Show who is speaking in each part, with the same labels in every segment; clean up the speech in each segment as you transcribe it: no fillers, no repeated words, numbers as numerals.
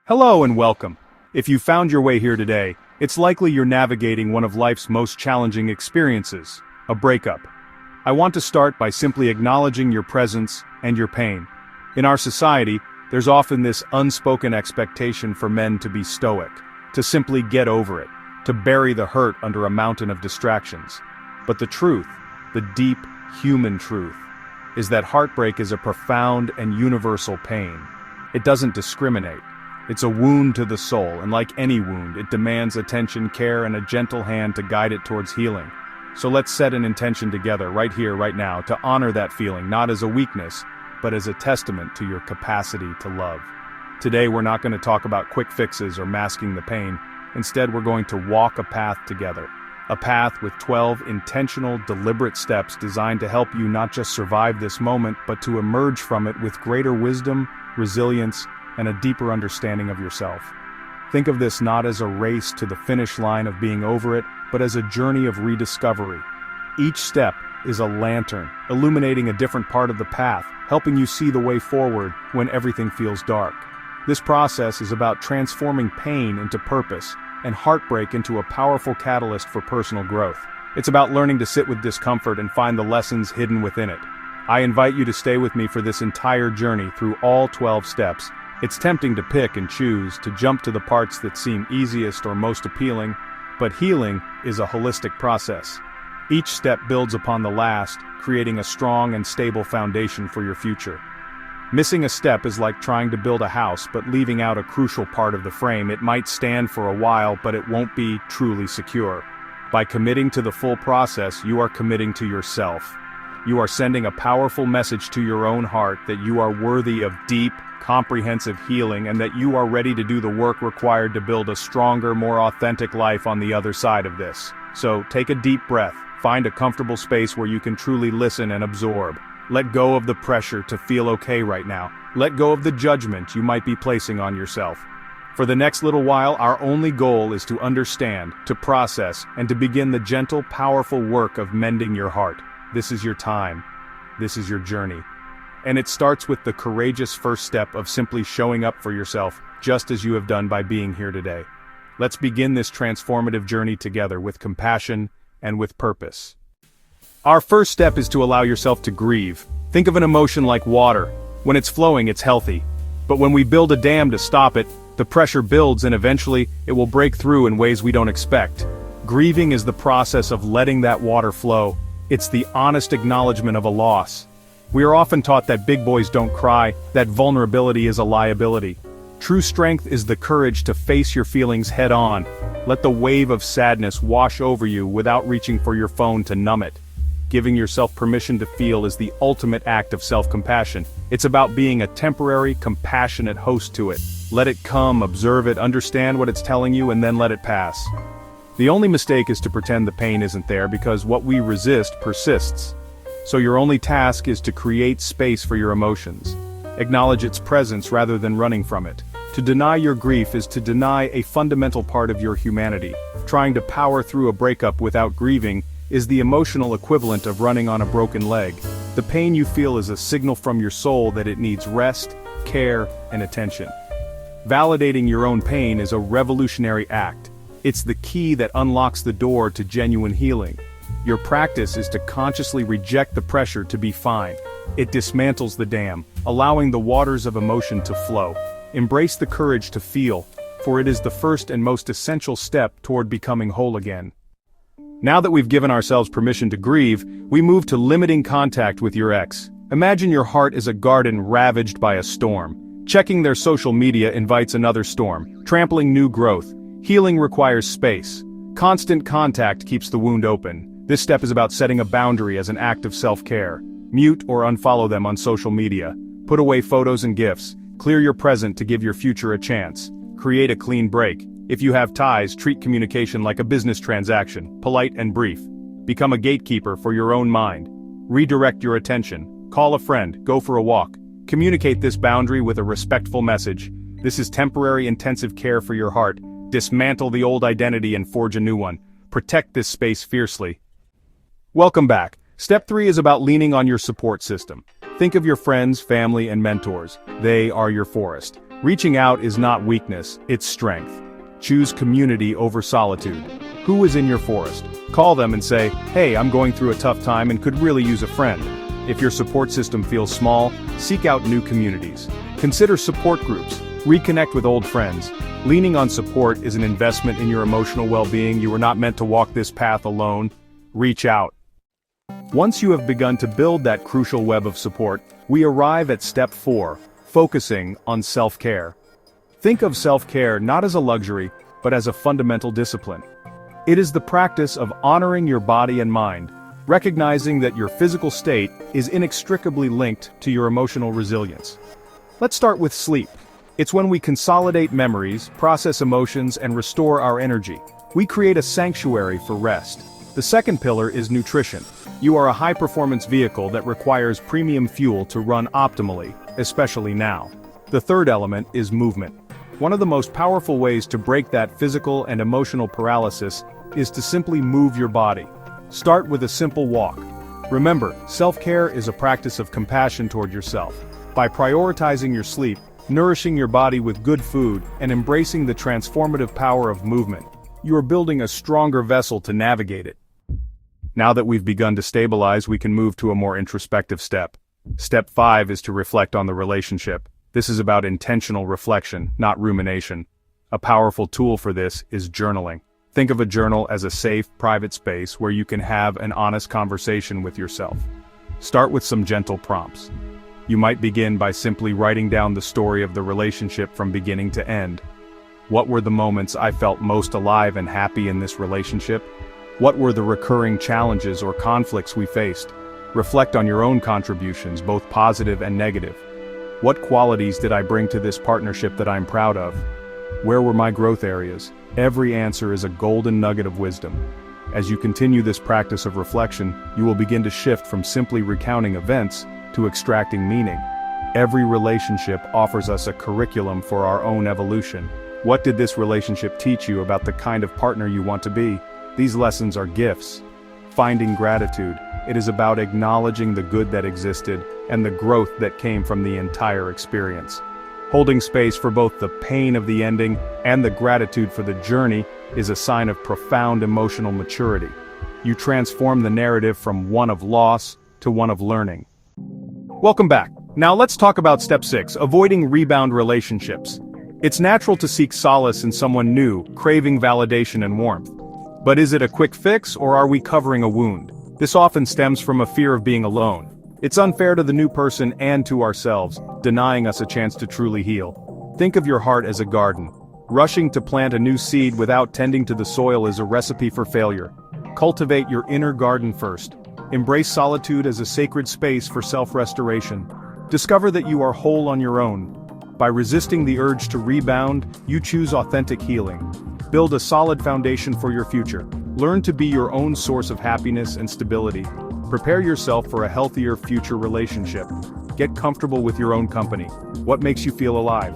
Speaker 1: Hello and welcome. If you found your way here today, it's likely you're navigating one of life's most challenging experiences, a breakup. I want to start by simply acknowledging your presence and your pain. In our society, there's often this unspoken expectation for men to be stoic, to simply get over it, to bury the hurt under a mountain of distractions. But the truth, the deep, human truth, is that heartbreak is a profound and universal pain. It doesn't discriminate. It's a wound to the soul, and like any wound, it demands attention, care, and a gentle hand to guide it towards healing. So let's set an intention together, right here, right now, to honor that feeling, not as a weakness, but as a testament to your capacity to love. Today, we're not going to talk about quick fixes or masking the pain. Instead, we're going to walk a path together. A path with 12 intentional, deliberate steps designed to help you not just survive this moment, but to emerge from it with greater wisdom, resilience, and a deeper understanding of yourself. Think of this not as a race to the finish line of being over it, but as a journey of rediscovery. Each step is a lantern, illuminating a different part of the path, helping you see the way forward when everything feels dark. This process is about transforming pain into purpose, and heartbreak into a powerful catalyst for personal growth. It's about learning to sit with discomfort and find the lessons hidden within it. I invite you to stay with me for this entire journey through all 12 steps. It's tempting to pick and choose, to jump to the parts that seem easiest or most appealing, but healing is a holistic process. Each step builds upon the last, creating a strong and stable foundation for your future. Missing a step is like trying to build a house but leaving out a crucial part of the frame. It might stand for a while, but it won't be truly secure. By committing to the full process, you are committing to yourself. You are sending a powerful message to your own heart that you are worthy of deep, comprehensive healing and that you are ready to do the work required to build a stronger, more authentic life on the other side of this. So take a deep breath, find a comfortable space where you can truly listen and absorb. Let go of the pressure to feel okay right now. Let go of the judgment you might be placing on yourself. For the next little while, our only goal is to understand, to process, and to begin the gentle, powerful work of mending your heart. This is your time. This is your journey. And it starts with the courageous first step of simply showing up for yourself, just as you have done by being here today. Let's begin this transformative journey together with compassion and with purpose. Our first step is to allow yourself to grieve. Think of an emotion like water. When it's flowing, it's healthy. But when we build a dam to stop it, the pressure builds and eventually it will break through in ways we don't expect. Grieving is the process of letting that water flow. It's the honest acknowledgement of a loss. We are often taught that big boys don't cry, that vulnerability is a liability. True strength is the courage to face your feelings head on. Let the wave of sadness wash over you without reaching for your phone to numb it. Giving yourself permission to feel is the ultimate act of self-compassion. It's about being a temporary, compassionate host to it. Let it come, observe it, understand what it's telling you, and then let it pass. The only mistake is to pretend the pain isn't there, because what we resist persists. So your only task is to create space for your emotions. Acknowledge its presence rather than running from it. To deny your grief is to deny a fundamental part of your humanity. Trying to power through a breakup without grieving is the emotional equivalent of running on a broken leg. The pain you feel is a signal from your soul that it needs rest, care, and attention. Validating your own pain is a revolutionary act. It's the key that unlocks the door to genuine healing. Your practice is to consciously reject the pressure to be fine. It dismantles the dam, allowing the waters of emotion to flow. Embrace the courage to feel, for it is the first and most essential step toward becoming whole again. Now that we've given ourselves permission to grieve, we move to limiting contact with your ex. Imagine your heart is a garden ravaged by a storm. Checking their social media invites another storm, trampling new growth. Healing requires space. Constant contact keeps the wound open. This step is about setting a boundary as an act of self-care. Mute or unfollow them on social media. Put away photos and gifts. Clear your present to give your future a chance. Create a clean break. If you have ties, treat communication like a business transaction, polite and brief. Become a gatekeeper for your own mind. Redirect your attention. Call a friend, go for a walk. Communicate this boundary with a respectful message. This is temporary intensive care for your heart. Dismantle the old identity and forge a new one. Protect this space fiercely. Welcome back. Step 3 is about leaning on your support system. Think of your friends, family, and mentors. They are your forest. Reaching out is not weakness, it's strength. Choose community over solitude. Who is in your forest? Call them and say, "Hey, I'm going through a tough time and could really use a friend." If your support system feels small, seek out new communities. Consider support groups. Reconnect with old friends. Leaning on support is an investment in your emotional well-being. You are not meant to walk this path alone. Reach out. Once you have begun to build that crucial web of support, we arrive at step 4, focusing on self-care. Think of self-care not as a luxury, but as a fundamental discipline. It is the practice of honoring your body and mind, recognizing that your physical state is inextricably linked to your emotional resilience. Let's start with sleep. It's when we consolidate memories, process emotions, and restore our energy. We create a sanctuary for rest. The second pillar is nutrition. You are a high-performance vehicle that requires premium fuel to run optimally, especially now. The third element is movement. One of the most powerful ways to break that physical and emotional paralysis is to simply move your body. Start with a simple walk. Remember, self-care is a practice of compassion toward yourself. By prioritizing your sleep, nourishing your body with good food, and embracing the transformative power of movement, you are building a stronger vessel to navigate it. Now that we've begun to stabilize, we can move to a more introspective step. Step 5 is to reflect on the relationship. This is about intentional reflection, not rumination. A powerful tool for this is journaling. Think of a journal as a safe, private space where you can have an honest conversation with yourself. Start with some gentle prompts. You might begin by simply writing down the story of the relationship from beginning to end. What were the moments I felt most alive and happy in this relationship? What were the recurring challenges or conflicts we faced? Reflect on your own contributions, both positive and negative. What qualities did I bring to this partnership that I'm proud of? Where were my growth areas? Every answer is a golden nugget of wisdom. As you continue this practice of reflection, you will begin to shift from simply recounting events to extracting meaning. Every relationship offers us a curriculum for our own evolution. What did this relationship teach you about the kind of partner you want to be? These lessons are gifts. Finding gratitude. It is about acknowledging the good that existed and the growth that came from the entire experience. Holding space for both the pain of the ending and the gratitude for the journey is a sign of profound emotional maturity. You transform the narrative from one of loss to one of learning. Welcome back. Now let's talk about step 6, avoiding rebound relationships. It's natural to seek solace in someone new, craving validation and warmth. But is it a quick fix, or are we covering a wound? This often stems from a fear of being alone. It's unfair to the new person and to ourselves, denying us a chance to truly heal. Think of your heart as a garden. Rushing to plant a new seed without tending to the soil is a recipe for failure. Cultivate your inner garden first. Embrace solitude as a sacred space for self-restoration. Discover that you are whole on your own. By resisting the urge to rebound, you choose authentic healing. Build a solid foundation for your future. Learn to be your own source of happiness and stability. Prepare yourself for a healthier future relationship. Get comfortable with your own company. What makes you feel alive?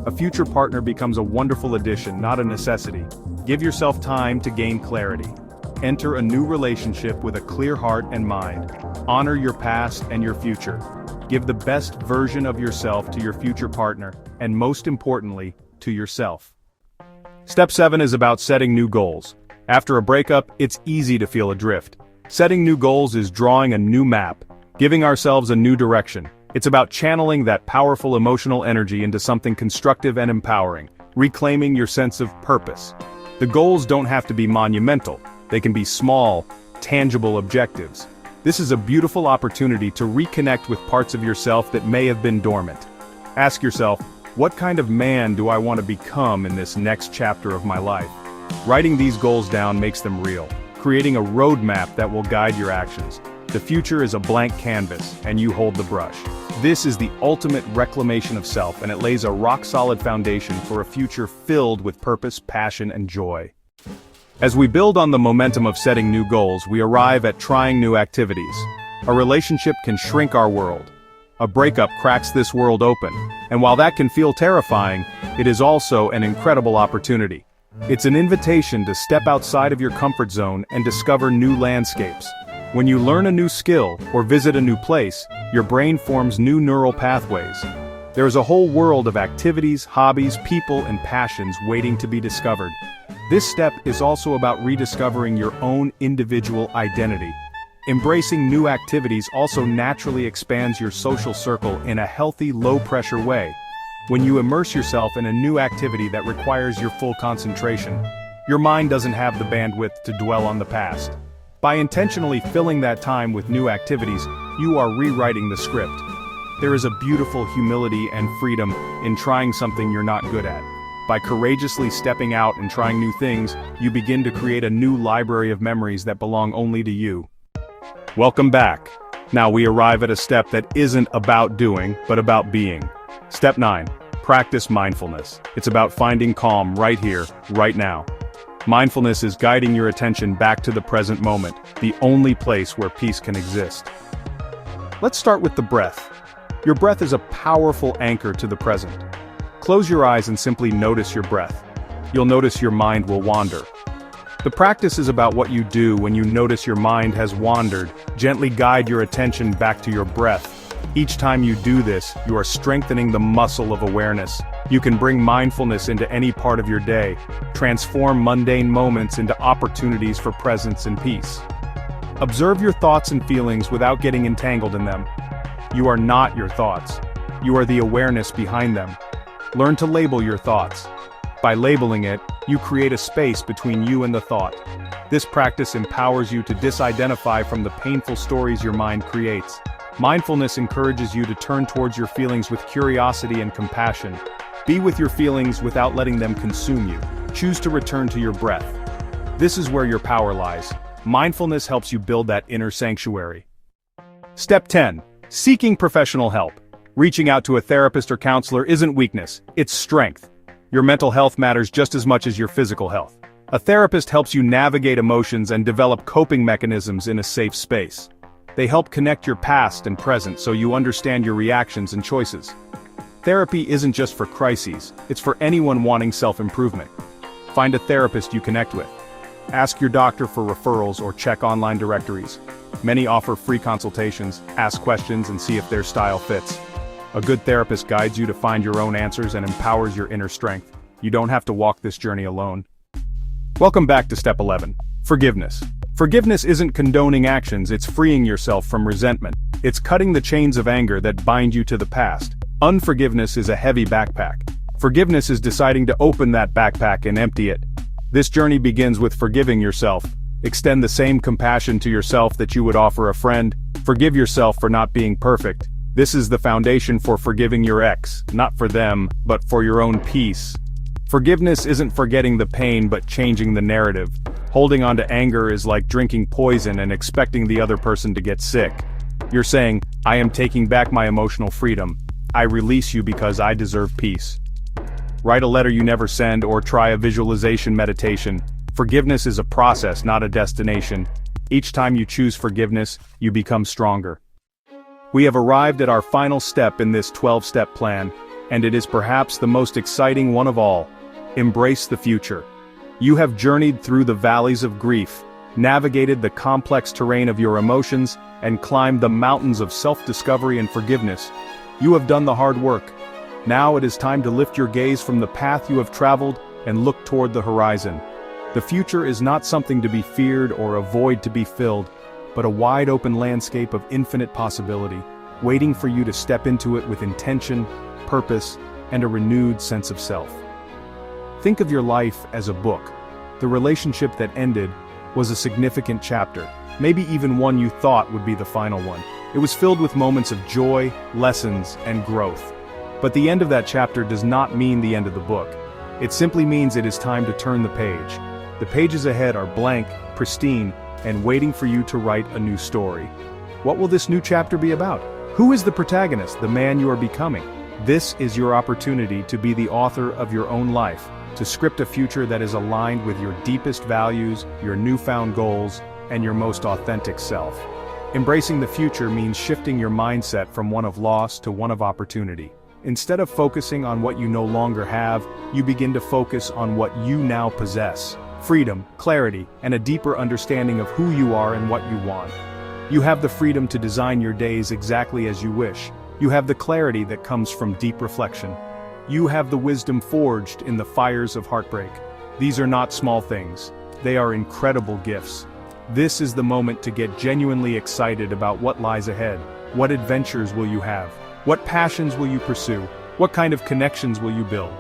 Speaker 1: A future partner becomes a wonderful addition, not a necessity. Give yourself time to gain clarity. Enter a new relationship with a clear heart and mind. Honor your past and your future. Give the best version of yourself to your future partner, and most importantly, to yourself. Step 7 is about setting new goals. After a breakup, it's easy to feel adrift. Setting new goals is drawing a new map, giving ourselves a new direction. It's about channeling that powerful emotional energy into something constructive and empowering, reclaiming your sense of purpose. The goals don't have to be monumental. They can be small, tangible objectives. This is a beautiful opportunity to reconnect with parts of yourself that may have been dormant. Ask yourself, what kind of man do I want to become in this next chapter of my life? Writing these goals down makes them real, creating a roadmap that will guide your actions. The future is a blank canvas, and you hold the brush. This is the ultimate reclamation of self, and it lays a rock-solid foundation for a future filled with purpose, passion, and joy. As we build on the momentum of setting new goals, we arrive at trying new activities. A relationship can shrink our world. A breakup cracks this world open, and while that can feel terrifying, it is also an incredible opportunity. It's an invitation to step outside of your comfort zone and discover new landscapes. When you learn a new skill or visit a new place, your brain forms new neural pathways. There is a whole world of activities, hobbies, people, and passions waiting to be discovered. This step is also about rediscovering your own individual identity. Embracing new activities also naturally expands your social circle in a healthy, low-pressure way. When you immerse yourself in a new activity that requires your full concentration, your mind doesn't have the bandwidth to dwell on the past. By intentionally filling that time with new activities, you are rewriting the script. There is a beautiful humility and freedom in trying something you're not good at. By courageously stepping out and trying new things, you begin to create a new library of memories that belong only to you. Welcome back. Now we arrive at a step that isn't about doing, but about being. Step 9. Practice mindfulness. It's about finding calm right here, right now. Mindfulness is guiding your attention back to the present moment, the only place where peace can exist. Let's start with the breath. Your breath is a powerful anchor to the present. Close your eyes and simply notice your breath. You'll notice your mind will wander. The practice is about what you do when you notice your mind has wandered. Gently guide your attention back to your breath. Each time you do this, you are strengthening the muscle of awareness. You can bring mindfulness into any part of your day, transform mundane moments into opportunities for presence and peace. Observe your thoughts and feelings without getting entangled in them. You are not your thoughts. You are the awareness behind them. Learn to label your thoughts. By labeling it, you create a space between you and the thought. This practice empowers you to disidentify from the painful stories your mind creates. Mindfulness encourages you to turn towards your feelings with curiosity and compassion. Be with your feelings without letting them consume you. Choose to return to your breath. This is where your power lies. Mindfulness helps you build that inner sanctuary. Step 10. Seeking professional help. Reaching out to a therapist or counselor isn't weakness, it's strength. Your mental health matters just as much as your physical health. A therapist helps you navigate emotions and develop coping mechanisms in a safe space. They help connect your past and present so you understand your reactions and choices. Therapy isn't just for crises, it's for anyone wanting self-improvement. Find a therapist you connect with. Ask your doctor for referrals or check online directories. Many offer free consultations, ask questions and see if their style fits. A good therapist guides you to find your own answers and empowers your inner strength. You don't have to walk this journey alone. Welcome back to Step 11. Forgiveness. Forgiveness isn't condoning actions, it's freeing yourself from resentment. It's cutting the chains of anger that bind you to the past. Unforgiveness is a heavy backpack. Forgiveness is deciding to open that backpack and empty it. This journey begins with forgiving yourself. Extend the same compassion to yourself that you would offer a friend. Forgive yourself for not being perfect. This is the foundation for forgiving your ex, not for them, but for your own peace. Forgiveness isn't forgetting the pain but changing the narrative. Holding on to anger is like drinking poison and expecting the other person to get sick. You're saying, I am taking back my emotional freedom. I release you because I deserve peace. Write a letter you never send or try a visualization meditation. Forgiveness is a process, not a destination. Each time you choose forgiveness, you become stronger. We have arrived at our final step in this 12-step plan, and it is perhaps the most exciting one of all. Embrace the future. You have journeyed through the valleys of grief, navigated the complex terrain of your emotions, and climbed the mountains of self-discovery and forgiveness. You have done the hard work. Now it is time to lift your gaze from the path you have traveled and look toward the horizon. The future is not something to be feared or a void to be filled, but a wide-open landscape of infinite possibility, waiting for you to step into it with intention, purpose, and a renewed sense of self. Think of your life as a book. The relationship that ended was a significant chapter, maybe even one you thought would be the final one. It was filled with moments of joy, lessons, and growth. But the end of that chapter does not mean the end of the book. It simply means it is time to turn the page. The pages ahead are blank, pristine, and waiting for you to write a new story. What will this new chapter be about? Who is the protagonist, the man you are becoming? This is your opportunity to be the author of your own life, to script a future that is aligned with your deepest values, your newfound goals, and your most authentic self. Embracing the future means shifting your mindset from one of loss to one of opportunity. Instead of focusing on what you no longer have, you begin to focus on what you now possess. Freedom, clarity, and a deeper understanding of who you are and what you want. You have the freedom to design your days exactly as you wish. You have the clarity that comes from deep reflection. You have the wisdom forged in the fires of heartbreak. These are not small things. They are incredible gifts. This is the moment to get genuinely excited about what lies ahead. What adventures will you have? What passions will you pursue? What kind of connections will you build?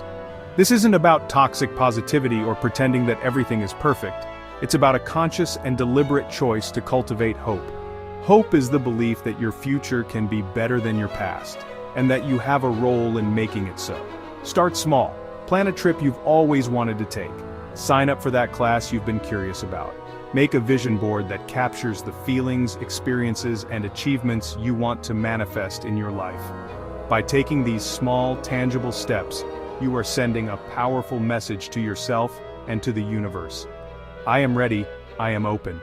Speaker 1: This isn't about toxic positivity or pretending that everything is perfect. It's about a conscious and deliberate choice to cultivate hope. Hope is the belief that your future can be better than your past, and that you have a role in making it so. Start small. Plan a trip you've always wanted to take. Sign up for that class you've been curious about. Make a vision board that captures the feelings, experiences, and achievements you want to manifest in your life. By taking these small, tangible steps, you are sending a powerful message to yourself and to the universe. I am ready, I am open.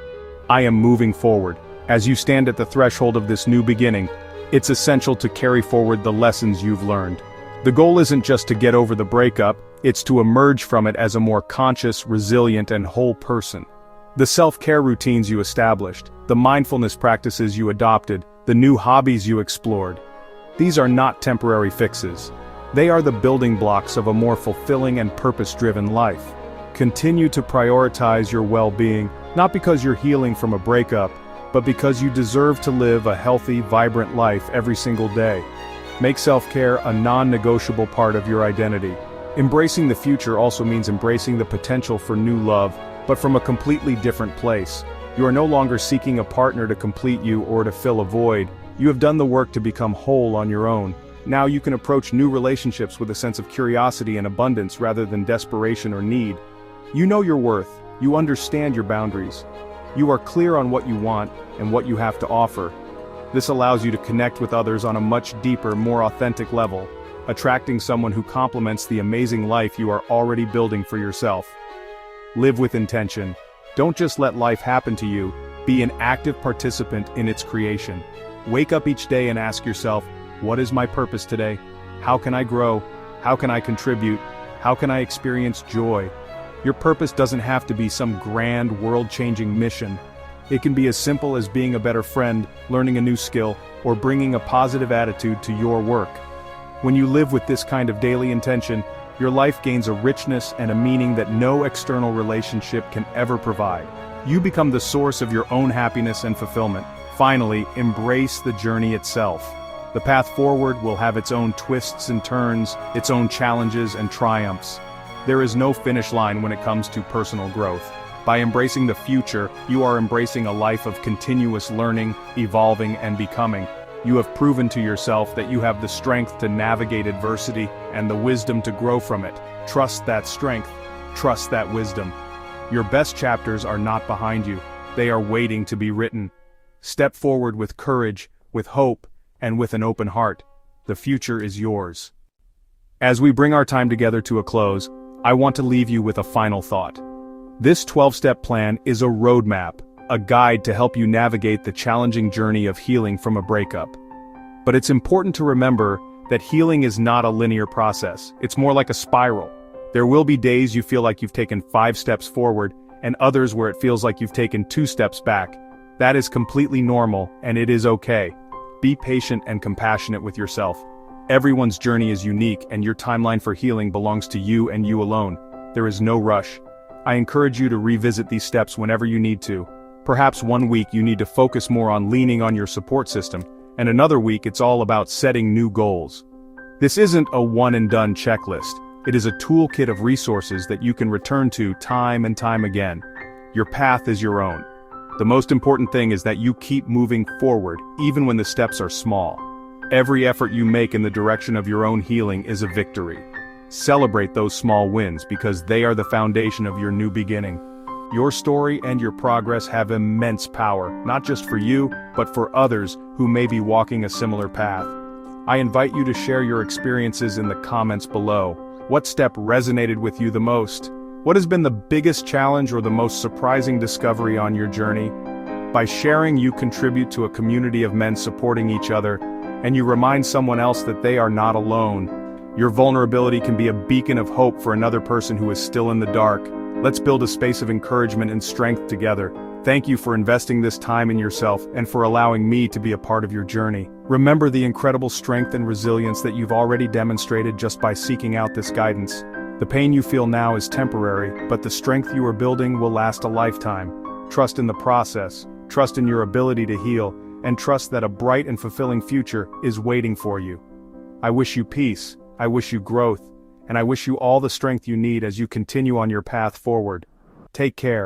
Speaker 1: I am moving forward. As you stand at the threshold of this new beginning, it's essential to carry forward the lessons you've learned. The goal isn't just to get over the breakup, it's to emerge from it as a more conscious, resilient, and whole person. The self-care routines you established, the mindfulness practices you adopted, the new hobbies you explored. These are not temporary fixes. They are the building blocks of a more fulfilling and purpose-driven life. Continue to prioritize your well-being, not because you're healing from a breakup, but because you deserve to live a healthy, vibrant life every single day. Make self-care a non-negotiable part of your identity. Embracing the future also means embracing the potential for new love, but from a completely different place. You are no longer seeking a partner to complete you or to fill a void. You have done the work to become whole on your own. Now you can approach new relationships with a sense of curiosity and abundance rather than desperation or need. You know your worth. You understand your boundaries. You are clear on what you want and what you have to offer. This allows you to connect with others on a much deeper, more authentic level, attracting someone who complements the amazing life you are already building for yourself. Live with intention. Don't just let life happen to you, be an active participant in its creation. Wake up each day and ask yourself, what is my purpose today? How can I grow? How can I contribute? How can I experience joy? Your purpose doesn't have to be some grand, world-changing mission. It can be as simple as being a better friend, learning a new skill, or bringing a positive attitude to your work. When you live with this kind of daily intention, your life gains a richness and a meaning that no external relationship can ever provide. You become the source of your own happiness and fulfillment. Finally, embrace the journey itself. The path forward will have its own twists and turns, its own challenges and triumphs. There is no finish line when it comes to personal growth. By embracing the future, you are embracing a life of continuous learning, evolving, and becoming. You have proven to yourself that you have the strength to navigate adversity and the wisdom to grow from it. Trust that strength. Trust that wisdom. Your best chapters are not behind you. They are waiting to be written. Step forward with courage, with hope, and with an open heart. The future is yours. As we bring our time together to a close, I want to leave you with a final thought. This 12-step plan is a roadmap, a guide to help you navigate the challenging journey of healing from a breakup. But it's important to remember that healing is not a linear process. It's more like a spiral. There will be days you feel like you've taken 5 steps forward, and others where it feels like you've taken 2 steps back. That is completely normal, and it is okay. Be patient and compassionate with yourself. Everyone's journey is unique, and your timeline for healing belongs to you and you alone. There is no rush. I encourage you to revisit these steps whenever you need to. Perhaps one week you need to focus more on leaning on your support system, and another week it's all about setting new goals. This isn't a one-and-done checklist. It is a toolkit of resources that you can return to time and time again. Your path is your own. The most important thing is that you keep moving forward, even when the steps are small. Every effort you make in the direction of your own healing is a victory. Celebrate those small wins because they are the foundation of your new beginning. Your story and your progress have immense power, not just for you, but for others who may be walking a similar path. I invite you to share your experiences in the comments below. What step resonated with you the most? What has been the biggest challenge or the most surprising discovery on your journey? By sharing, you contribute to a community of men supporting each other, and you remind someone else that they are not alone. Your vulnerability can be a beacon of hope for another person who is still in the dark. Let's build a space of encouragement and strength together. Thank you for investing this time in yourself and for allowing me to be a part of your journey. Remember the incredible strength and resilience that you've already demonstrated just by seeking out this guidance. The pain you feel now is temporary, but the strength you are building will last a lifetime. Trust in the process, trust in your ability to heal, and trust that a bright and fulfilling future is waiting for you. I wish you peace, I wish you growth, and I wish you all the strength you need as you continue on your path forward. Take care.